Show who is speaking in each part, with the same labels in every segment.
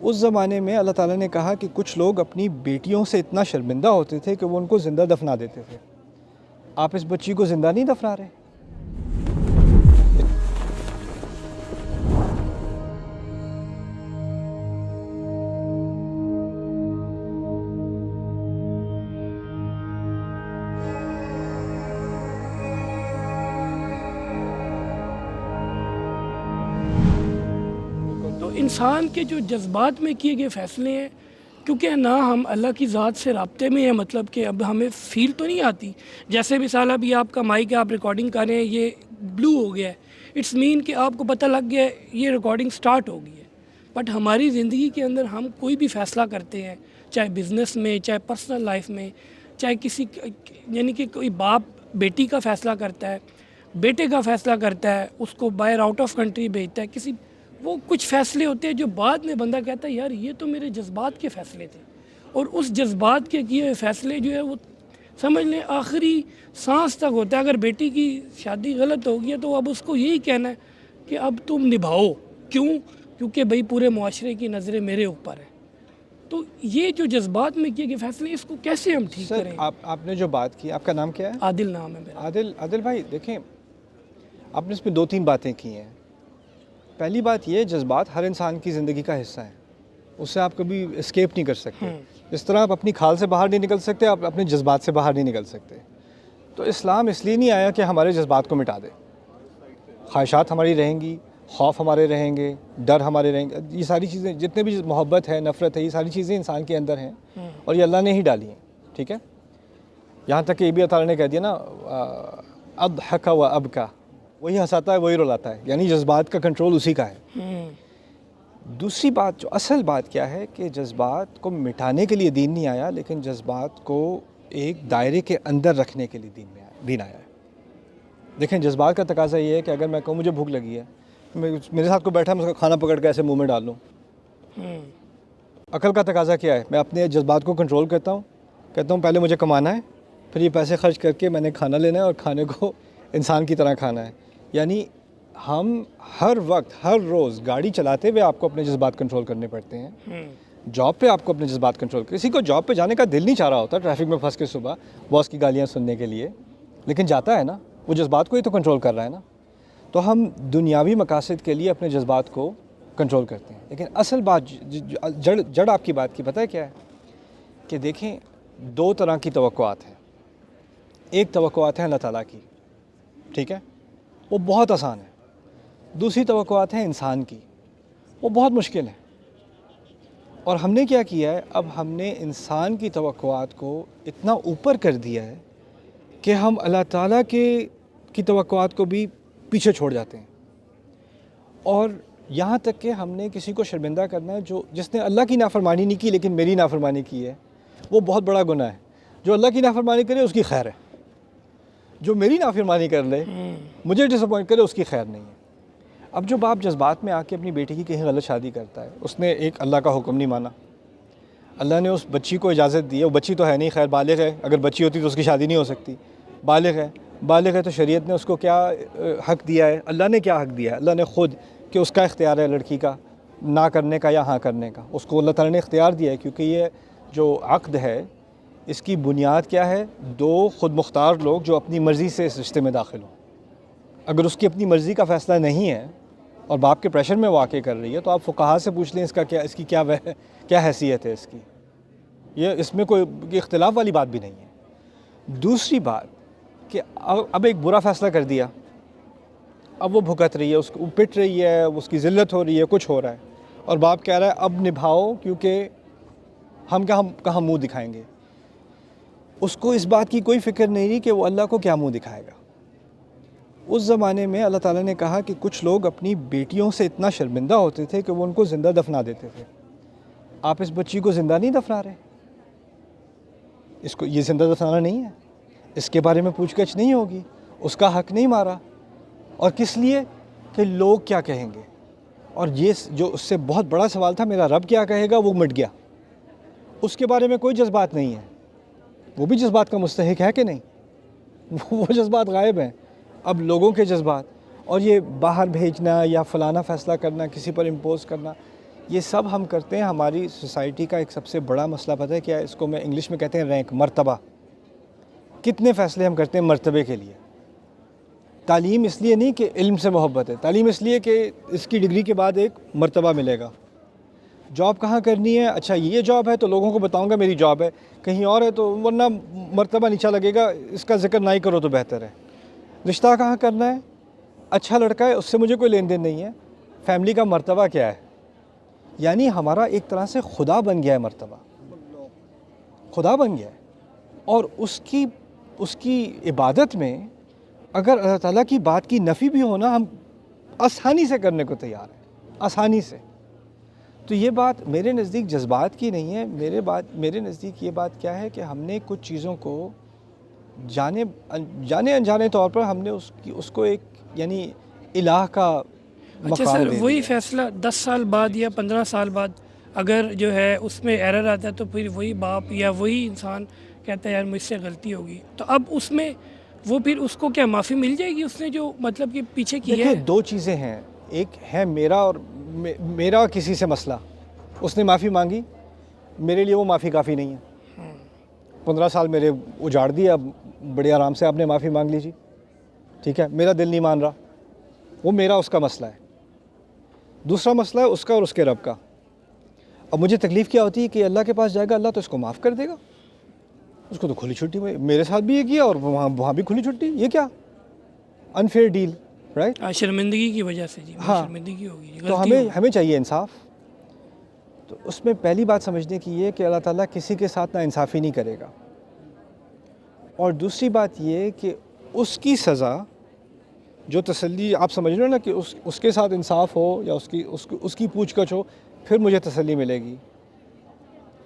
Speaker 1: اس زمانے میں اللہ تعالیٰ نے کہا کہ کچھ لوگ اپنی بیٹیوں سے اتنا شرمندہ ہوتے تھے کہ وہ ان کو زندہ دفنا دیتے تھے. آپ اس بچی کو زندہ نہیں دفنا رہے.
Speaker 2: تو انسان کے جو جذبات میں کیے گئے فیصلے ہیں، کیونکہ نہ ہم اللہ کی ذات سے رابطے میں ہیں، مطلب کہ اب ہمیں فیل تو نہیں آتی. جیسے مثال ابھی آپ کا مائک ہے، آپ ریکارڈنگ کر رہے ہیں، یہ بلو ہو گیا ہے، اٹس مین کہ آپ کو پتہ لگ گیا ہے یہ ریکارڈنگ سٹارٹ ہو گئی ہے. بٹ ہماری زندگی کے اندر ہم کوئی بھی فیصلہ کرتے ہیں، چاہے بزنس میں، چاہے پرسنل لائف میں، چاہے کسی یعنی کہ کوئی باپ بیٹی کا فیصلہ کرتا ہے، بیٹے کا فیصلہ کرتا ہے، اس کو باہر آؤٹ آف کنٹری بھیجتا ہے، کسی وہ کچھ فیصلے ہوتے ہیں جو بعد میں بندہ کہتا ہے یار یہ تو میرے جذبات کے فیصلے تھے. اور اس جذبات کے کیے ہوئے فیصلے جو ہے وہ سمجھ لیں آخری سانس تک ہوتا ہے. اگر بیٹی کی شادی غلط ہو گئی ہے تو اب اس کو یہی کہنا ہے کہ اب تم نبھاؤ. کیوں؟ کیونکہ بھئی پورے معاشرے کی نظریں میرے اوپر ہیں. تو یہ جو جذبات میں کیے گئے فیصلے، اس کو کیسے ہم ٹھیک
Speaker 1: سر
Speaker 2: کریں؟
Speaker 1: آپ نے جو بات کی، آپ کا نام کیا ہے؟
Speaker 2: عادل نام ہے میرا.
Speaker 1: عادل بھائی دیکھیں، آپ نے اس میں 2-3 باتیں کی ہیں. پہلی بات یہ، جذبات ہر انسان کی زندگی کا حصہ ہیں، اس سے آپ کبھی اسکیپ نہیں کر سکتے. اس طرح آپ اپنی کھال سے باہر نہیں نکل سکتے، آپ اپنے جذبات سے باہر نہیں نکل سکتے. تو اسلام اس لیے نہیں آیا کہ ہمارے جذبات کو مٹا دے. خواہشات ہماری رہیں گی، خوف ہمارے رہیں گے، ڈر ہمارے رہیں گے. یہ ساری چیزیں، جتنے بھی محبت ہے، نفرت ہے، یہ ساری چیزیں انسان کے اندر ہیں اور یہ اللہ نے ہی ڈالی ہیں. ٹھیک ہے؟ یہاں تک کہ یہ بھی اللہ تعالیٰ نے کہہ دیا نا، اضحک و ابکا، وہی ہنساتا ہے وہی رلاتا ہے، یعنی جذبات کا کنٹرول اسی کا ہے. دوسری بات، جو اصل بات کیا ہے کہ جذبات کو مٹانے کے لیے دین نہیں آیا، لیکن جذبات کو ایک دائرے کے اندر رکھنے کے لیے دین آیا ہے. دیکھیں، جذبات کا تقاضا یہ ہے کہ اگر میں کہوں مجھے بھوک لگی ہے، میرے ساتھ کوئی بیٹھا ہے، میں اس کا کھانا پکڑ کے ایسے منہ میں ڈال لوں. عقل کا تقاضا کیا ہے؟ میں اپنے جذبات کو کنٹرول کرتا ہوں، کہتا ہوں پہلے مجھے کمانا ہے، پھر یہ پیسے خرچ کر کے میں نے کھانا لینا ہے اور کھانے کو انسان کی طرح کھانا ہے. یعنی ہم ہر وقت، ہر روز گاڑی چلاتے ہوئے آپ کو اپنے جذبات کنٹرول کرنے پڑتے ہیں. جاب پہ آپ کو اپنے جذبات کنٹرول، کسی کو جاب پہ جانے کا دل نہیں چاہ رہا ہوتا ٹریفک میں پھنس کے صبح باس کی گالیاں سننے کے لیے، لیکن جاتا ہے نا، وہ جذبات کو ہی تو کنٹرول کر رہا ہے نا. تو ہم دنیاوی مقاصد کے لیے اپنے جذبات کو کنٹرول کرتے ہیں. لیکن اصل بات، جڑ آپ کی بات کی پتہ ہے کیا ہے؟ کہ دیکھیں، 2 طرح کی توقعات ہیں. ایک توقعات ہے اللہ تعالیٰ کی، ٹھیک ہے، وہ بہت آسان ہے. دوسری توقعات ہیں انسان کی، وہ بہت مشکل ہے. اور ہم نے کیا کیا ہے؟ اب ہم نے انسان کی توقعات کو اتنا اوپر کر دیا ہے کہ ہم اللہ تعالیٰ کی توقعات کو بھی پیچھے چھوڑ جاتے ہیں. اور یہاں تک کہ ہم نے کسی کو شرمندہ کرنا ہے، جس نے اللہ کی نافرمانی نہیں کی لیکن میری نافرمانی کی ہے، وہ بہت بڑا گناہ ہے. جو اللہ کی نافرمانی کرے اس کی خیر ہے، جو میری نافرمانی کر لے، مجھے ڈس اپوائنٹ کرے، اس کی خیر نہیں ہے. اب جو باپ جذبات میں آ کے اپنی بیٹی کی کہیں غلط شادی کرتا ہے، اس نے ایک اللہ کا حکم نہیں مانا. اللہ نے اس بچی کو اجازت دی ہے، وہ بچی تو ہے نہیں، خیر بالغ ہے، اگر بچی ہوتی تو اس کی شادی نہیں ہو سکتی. بالغ ہے تو شریعت نے اس کو کیا حق دیا ہے؟ اللہ نے کیا حق دیا ہے؟ اللہ نے خود، کہ اس کا اختیار ہے لڑکی کا نہ کرنے کا یا ہاں کرنے کا. اس کو اللہ تعالیٰ نے اختیار دیا ہے، کیونکہ یہ جو عقد ہے اس کی بنیاد کیا ہے؟ 2 خود مختار لوگ جو اپنی مرضی سے اس رشتے میں داخل ہوں. اگر اس کی اپنی مرضی کا فیصلہ نہیں ہے اور باپ کے پریشر میں واقع کر رہی ہے، تو آپ فقہا سے پوچھ لیں اس کی کیا حیثیت ہے اس کی. اس میں کوئی اختلاف والی بات بھی نہیں ہے. دوسری بات کہ اب ایک برا فیصلہ کر دیا، اب وہ بھگت رہی ہے، اس کو پٹ رہی ہے، اس کی ذلت ہو رہی ہے، کچھ ہو رہا ہے، اور باپ کہہ رہا ہے اب نبھاؤ، کیونکہ ہم کہاں منہ دکھائیں گے. اس کو اس بات کی کوئی فکر نہیں رہی کہ وہ اللہ کو کیا منہ دکھائے گا. اس زمانے میں اللہ تعالیٰ نے کہا کہ کچھ لوگ اپنی بیٹیوں سے اتنا شرمندہ ہوتے تھے کہ وہ ان کو زندہ دفنا دیتے تھے. آپ اس بچی کو زندہ نہیں دفنا رہے. اس کو یہ زندہ دفنانا نہیں ہے، اس کے بارے میں پوچھ گچھ نہیں ہوگی، اس کا حق نہیں مارا. اور کس لیے؟ کہ لوگ کیا کہیں گے. اور یہ جو اس سے بہت بڑا سوال تھا، میرا رب کیا کہے گا، وہ مٹ گیا. اس کے بارے میں کوئی جذبات نہیں ہے. وہ بھی جذبات کا مستحق ہے کہ نہیں؟ وہ جذبات غائب ہیں. اب لوگوں کے جذبات اور یہ باہر بھیجنا یا فلانا فیصلہ کرنا، کسی پر امپوز کرنا، یہ سب ہم کرتے ہیں. ہماری سوسائٹی کا ایک سب سے بڑا مسئلہ پتہ ہے کیا ہے؟ اس کو میں انگلش میں کہتے ہیں رینک، مرتبہ. کتنے فیصلے ہم کرتے ہیں مرتبے کے لیے. تعلیم اس لیے نہیں کہ علم سے محبت ہے، تعلیم اس لیے کہ اس کی ڈگری کے بعد ایک مرتبہ ملے گا. جاب کہاں کرنی ہے؟ اچھا یہ جاب ہے تو لوگوں کو بتاؤں گا میری جاب ہے. کہیں اور ہے تو ورنہ مرتبہ نیچا لگے گا، اس کا ذکر نہ ہی کرو تو بہتر ہے. رشتہ کہاں کرنا ہے؟ اچھا لڑکا ہے، اس سے مجھے کوئی لین دین نہیں ہے. فیملی کا مرتبہ کیا ہے؟ یعنی ہمارا ایک طرح سے خدا بن گیا ہے مرتبہ، خدا بن گیا ہے. اور اس کی عبادت میں اگر اللہ تعالیٰ کی بات کی نفی بھی ہونا، ہم آسانی سے کرنے کو تیار ہیں، آسانی سے. تو یہ بات میرے نزدیک جذبات کی نہیں ہے. میرے نزدیک یہ بات کیا ہے کہ ہم نے کچھ چیزوں کو جانے انجانے طور پر ہم نے اس کو ایک یعنی الہ کا
Speaker 2: اچھا
Speaker 1: مقام
Speaker 2: سر،
Speaker 1: دے دیا.
Speaker 2: وہی فیصلہ 10 سال بعد یا 15 سال بعد اگر جو ہے اس میں ایرر آتا ہے تو پھر وہی باپ یا وہی انسان کہتا ہے یار مجھ سے غلطی ہوگی، تو اب اس میں وہ پھر اس کو کیا معافی مل جائے گی اس نے جو مطلب کہ پیچھے کیا
Speaker 1: دیکھیں
Speaker 2: ہے؟
Speaker 1: دو چیزیں ہیں. ایک ہے میرا اور کسی سے مسئلہ، اس نے معافی مانگی، میرے لیے وہ معافی کافی نہیں ہے. 15 سال میرے اجاڑ دیے، اب بڑے آرام سے آپ نے معافی مانگ لیجیے، ٹھیک ہے. میرا دل نہیں مان رہا، وہ میرا اس کا مسئلہ ہے. دوسرا مسئلہ ہے اس کا اور اس کے رب کا. اب مجھے تکلیف کیا ہوتی ہے کہ اللہ کے پاس جائے گا، اللہ تو اس کو معاف کر دے گا، اس کو تو کھلی چھٹی میں. میرے ساتھ بھی یہ کیا اور وہاں بھی کھلی چھٹی. یہ کیا انفیئر ڈیل، رائٹ؟
Speaker 2: شرمندگی کی وجہ سے. جی
Speaker 1: ہاں.
Speaker 2: شرمندگی ہوگی،
Speaker 1: تو
Speaker 2: غلطی ہوگی.
Speaker 1: ہمیں چاہیے انصاف. تو اس میں پہلی بات سمجھنے کی یہ کہ اللہ تعالیٰ کسی کے ساتھ نا انصافی نہیں کرے گا. اور دوسری بات یہ کہ اس کی سزا جو تسلی آپ سمجھ رہے ہو نا کہ اس کے ساتھ انصاف ہو یا اس کی پوچھ گچھ ہو، پھر مجھے تسلی ملے گی.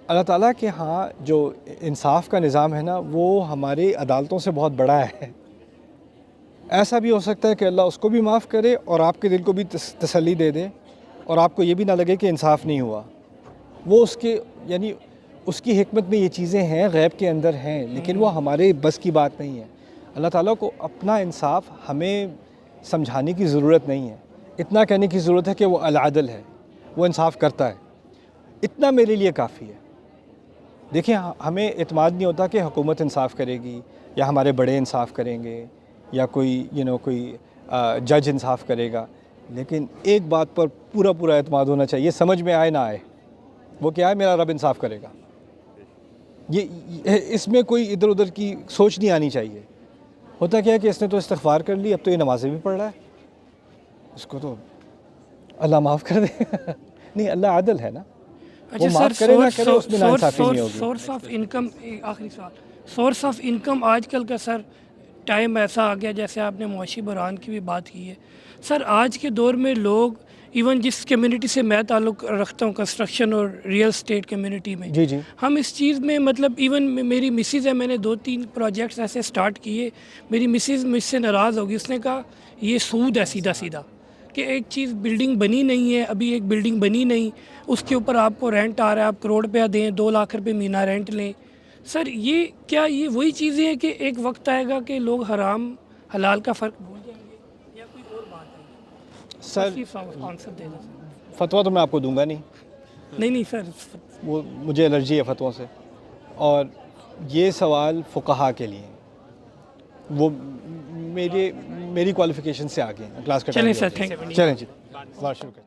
Speaker 1: اللہ تعالیٰ کے ہاں جو انصاف کا نظام ہے نا، وہ ہماری عدالتوں سے بہت بڑا ہے. ایسا بھی ہو سکتا ہے کہ اللہ اس کو بھی معاف کرے اور آپ کے دل کو بھی تسلی دے دے اور آپ کو یہ بھی نہ لگے کہ انصاف نہیں ہوا. وہ یعنی اس کی حکمت میں یہ چیزیں ہیں، غیب کے اندر ہیں، لیکن وہ ہمارے بس کی بات نہیں ہے. اللہ تعالیٰ کو اپنا انصاف ہمیں سمجھانے کی ضرورت نہیں ہے. اتنا کہنے کی ضرورت ہے کہ وہ العدل ہے، وہ انصاف کرتا ہے. اتنا میرے لیے کافی ہے. دیکھیں ہمیں اعتماد نہیں ہوتا کہ حکومت انصاف کرے گی یا ہمارے بڑے انصاف کریں گے یا کوئی جج انصاف کرے گا. لیکن ایک بات پر پورا اعتماد ہونا چاہیے، سمجھ میں آئے نہ آئے. وہ کیا ہے؟ میرا رب انصاف کرے گا. اس میں کوئی ادھر ادھر کی سوچ نہیں آنی چاہیے. ہوتا کیا ہے کہ اس نے تو استغفار کر لی، اب تو یہ نمازیں بھی پڑھ رہا ہے، اس کو تو اللہ معاف کر دے. نہیں، اللہ عادل ہے نا.
Speaker 2: اچھا
Speaker 1: معاف
Speaker 2: سر،
Speaker 1: کرے نہ کرے اس میں ناانصافی نہیں ہوگی.
Speaker 2: سورس آف انکم، آخری سوال، سورس آف انکم آج کل کا سر ٹائم ایسا آ گیا، جیسے آپ نے معاشی بحران کی بھی بات کی ہے سر. آج کے دور میں لوگ ایون جس کمیونٹی سے میں تعلق رکھتا ہوں، کنسٹرکشن اور ریئل اسٹیٹ کمیونٹی میں،
Speaker 1: جی
Speaker 2: ہم اس چیز میں مطلب ایون میری مسز ہے، میں نے 2-3 پروجیکٹس ایسے سٹارٹ کیے. میری مسز مجھ سے ناراض ہوگی، اس نے کہا یہ سود ہے سیدھا کہ ایک چیز بلڈنگ بنی نہیں ہے، ابھی ایک بلڈنگ بنی نہیں، اس کے اوپر آپ کو رینٹ آ رہا ہے، آپ کروڑ روپیہ دیں، 2 لاکھ روپے مہینہ رینٹ لیں. سر یہ کیا یہ وہی چیزیں ہیں کہ ایک وقت آئے گا کہ لوگ حرام حلال کا فرق بھول جائیں گے، یا کوئی اور بات ہے؟
Speaker 1: سر
Speaker 2: آنسر دے دیں سر.
Speaker 1: فتویٰ تو میں آپ کو دوں گا
Speaker 2: نہیں سر،
Speaker 1: وہ مجھے الرجی ہے فتووں سے. اور یہ سوال فقہا کے لیے ہیں، وہ میری کوالیفیکیشن سے آگے ہیں. کلاس کا
Speaker 2: چلیں سر، تھینک یو.
Speaker 1: چلیں جی، بات شروع کریں.